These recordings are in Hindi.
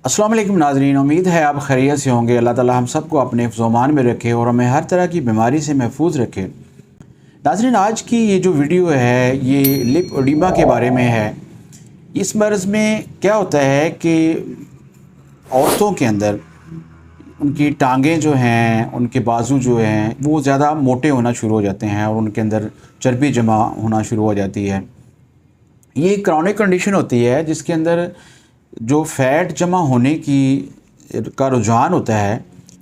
अस्सलाम वालेकुम नाज़रीन, उम्मीद है आप खैरियत से होंगे। अल्लाह ताला हम सबको अपने हिफ्ज़-ओ-मान में रखे और हमें हर तरह की बीमारी से महफूज रखे। नाज़रीन, आज की ये जो वीडियो है ये लिपोडीमा के बारे में है। इस मर्ज़ में क्या होता है कि औरतों के अंदर उनकी टांगें जो हैं, उनके बाजू जो हैं वो ज़्यादा मोटे होना शुरू हो जाते हैं और उनके अंदर चर्बी जमा होना शुरू हो जाती है। ये एक क्रॉनिक कंडीशन होती है जिसके अंदर जो फ़ैट जमा होने की का रुझान होता है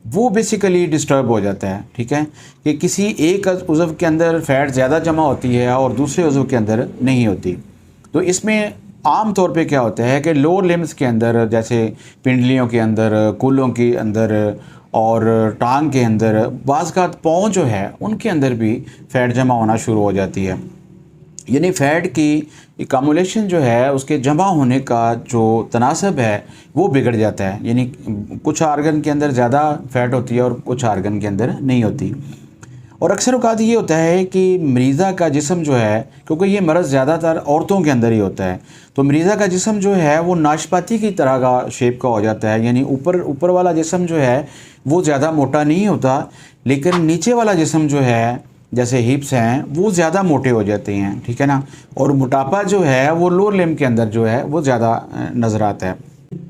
वो बेसिकली डिस्टर्ब हो जाता है। ठीक है, कि किसी एक उज़व के अंदर फ़ैट ज़्यादा जमा होती है और दूसरे उज़व के अंदर नहीं होती। तो इसमें आम तौर पे क्या होता है कि लोअर लिम्स के अंदर, जैसे पिंडलियों के अंदर, कूल्हों के अंदर और टांग के अंदर, बाज़ का पाँव जो है उनके अंदर भी फ़ैट जमा होना शुरू हो जाती है। यानी फ़ैट की एकमुलेशन जो है उसके जमा होने का जो तनासब है वो बिगड़ जाता है। यानी कुछ आर्गन के अंदर ज़्यादा फ़ैट होती है और कुछ आर्गन के अंदर नहीं होती। और अक्सर औक़ात ये होता है कि मरीज़ा का जिस्म जो है, क्योंकि ये मर्ज़ ज़्यादातर औरतों के अंदर ही होता है, तो मरीज़ा का जिस्म जो है वो नाशपाती की तरह का शेप का हो जाता है। यानी ऊपर वाला जिस्म जो है वो ज़्यादा मोटा नहीं होता, लेकिन नीचे वाला जिस्म जो है, जैसे हिप्स हैं, वो ज़्यादा मोटे हो जाते हैं। ठीक है ना, और मोटापा जो है वो लोअर लिम्ब के अंदर जो है वो ज़्यादा नज़र आता है।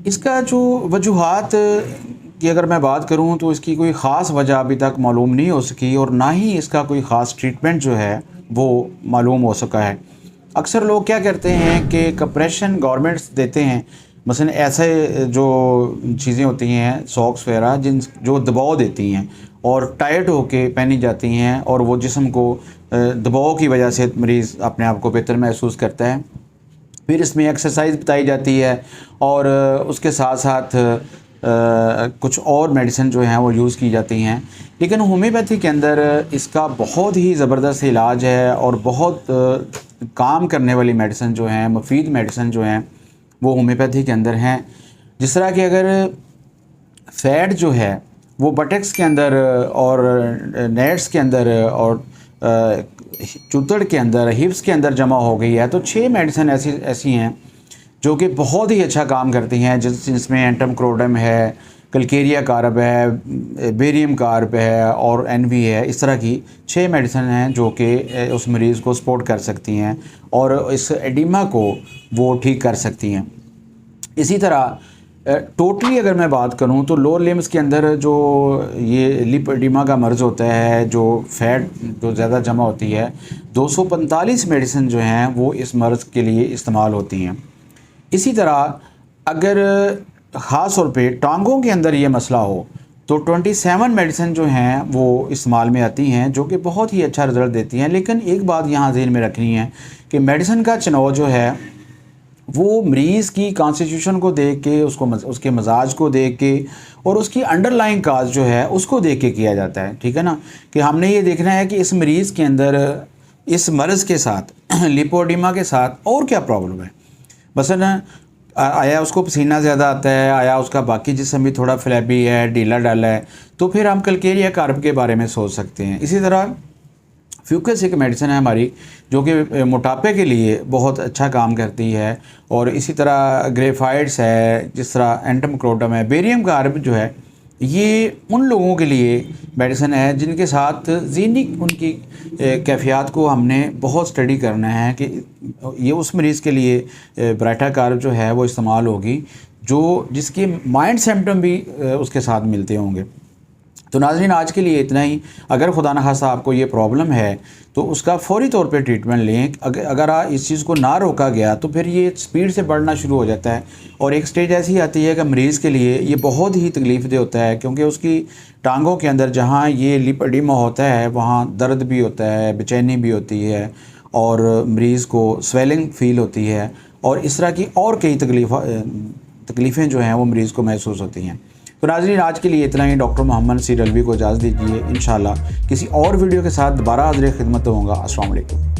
इसका जो वजूहात की अगर मैं बात करूं तो इसकी कोई ख़ास वजह अभी तक मालूम नहीं हो सकी और ना ही इसका कोई ख़ास ट्रीटमेंट जो है वो मालूम हो सका है। अक्सर लोग क्या करते हैं कि कंप्रेशन गवर्नमेंट्स देते हैं, मसलन ऐसे जो चीज़ें होती हैं सॉक्स वगैरह जो दबाव देती हैं और टाइट होके पहनी जाती हैं और वो जिस्म को दबाव की वजह से मरीज़ अपने आप को बेहतर महसूस करता है। फिर इसमें एक्सरसाइज बताई जाती है और उसके साथ साथ कुछ और मेडिसिन जो हैं वो यूज़ की जाती हैं। लेकिन होम्योपैथी के अंदर इसका बहुत ही ज़बरदस्त इलाज है और बहुत काम करने वाली मेडिसिन जो हैं, मुफीद मेडिसिन जो हैं वो होम्योपैथी के अंदर हैं। जिस तरह कि अगर फ़ैट जो है वो बटक्स के अंदर और नेट्स के अंदर और चूतड़ के अंदर, हिप्स के अंदर जमा हो गई है, तो 6 मेडिसिन ऐसी हैं जो कि बहुत ही अच्छा काम करती हैं, जिसमें एंटमक्रोडम है, कलकेरिया कार्ब है, बेरियम कार्ब है और एनवी है। इस तरह की 6 मेडिसिन हैं जो कि उस मरीज़ को सपोर्ट कर सकती हैं और इस एडिमा को वो ठीक कर सकती हैं। इसी तरह टोटली अगर मैं बात करूं तो लोअर लिम्स के अंदर जो ये लिपोडीमा का मर्ज़ होता है, जो फ़ैट जो ज़्यादा जमा होती है, 245 मेडिसिन जो हैं वो इस मर्ज़ के लिए इस्तेमाल होती हैं। इसी तरह अगर ख़ास तौर पे टांगों के अंदर ये मसला हो तो 27 मेडिसिन जो हैं वो इस्तेमाल में आती हैं, जो कि बहुत ही अच्छा रिज़ल्ट देती हैं। लेकिन एक बात यहाँ ज़हन में रखनी है कि मेडिसिन का चुनाव जो है वो मरीज़ की कॉन्स्टिट्यूशन को देख के, उसके मजाज को देख के और उसकी अंडरलाइंग काज जो है उसको देख के किया जाता है। ठीक है ना, कि हमने ये देखना है कि इस मरीज़ के अंदर इस मर्ज़ के साथ लिपोडीमा के साथ और क्या प्रॉब्लम है। मसलन आया उसको पसीना ज़्यादा आता है, आया उसका बाकी जिस्म भी थोड़ा फ्लैबी है, ढीला डाला है, तो फिर हम कलकेरिया कार्ब के बारे में सोच सकते हैं। इसी तरह फ्यूकस एक मेडिसिन है हमारी जो कि मोटापे के लिए बहुत अच्छा काम करती है। और इसी तरह ग्रेफाइड्स है, जिस तरह एंटमक्रोडम है, बेरियम कार्ब जो है ये उन लोगों के लिए मेडिसिन है जिनके साथ ज़हनी उनकी कैफियत को हमने बहुत स्टडी करना है कि ये उस मरीज़ के लिए ब्राइटा कार्ब जो है वो इस्तेमाल होगी जो जिसकी माइंड सिम्टम भी उसके साथ मिलते होंगे। तो नाज़रीन, आज के लिए इतना ही। अगर खुदा न खास्ता आपको ये प्रॉब्लम है तो उसका फ़ौरी तौर पे ट्रीटमेंट लें। अगर इस चीज़ को ना रोका गया तो फिर ये स्पीड से बढ़ना शुरू हो जाता है और एक स्टेज ऐसी आती है कि मरीज़ के लिए ये बहुत ही तकलीफ़देह होता है, क्योंकि उसकी टांगों के अंदर जहाँ ये लिपोडीमा होता है वहाँ दर्द भी होता है, बेचैनी भी होती है और मरीज़ को स्वेलिंग फ़ील होती है और इस तरह की और कई तकलीफ़ें जो हैं वो मरीज़ को महसूस होती हैं। तो नाज़रीन, आज के लिए इतना ही। डॉक्टर मोहम्मद नसीर अलवी को इजाज़त दीजिए। इंशाअल्लाह किसी और वीडियो के साथ दोबारा हाज़िर खिदमत होऊंगा। अस्सलाम वालेकुम।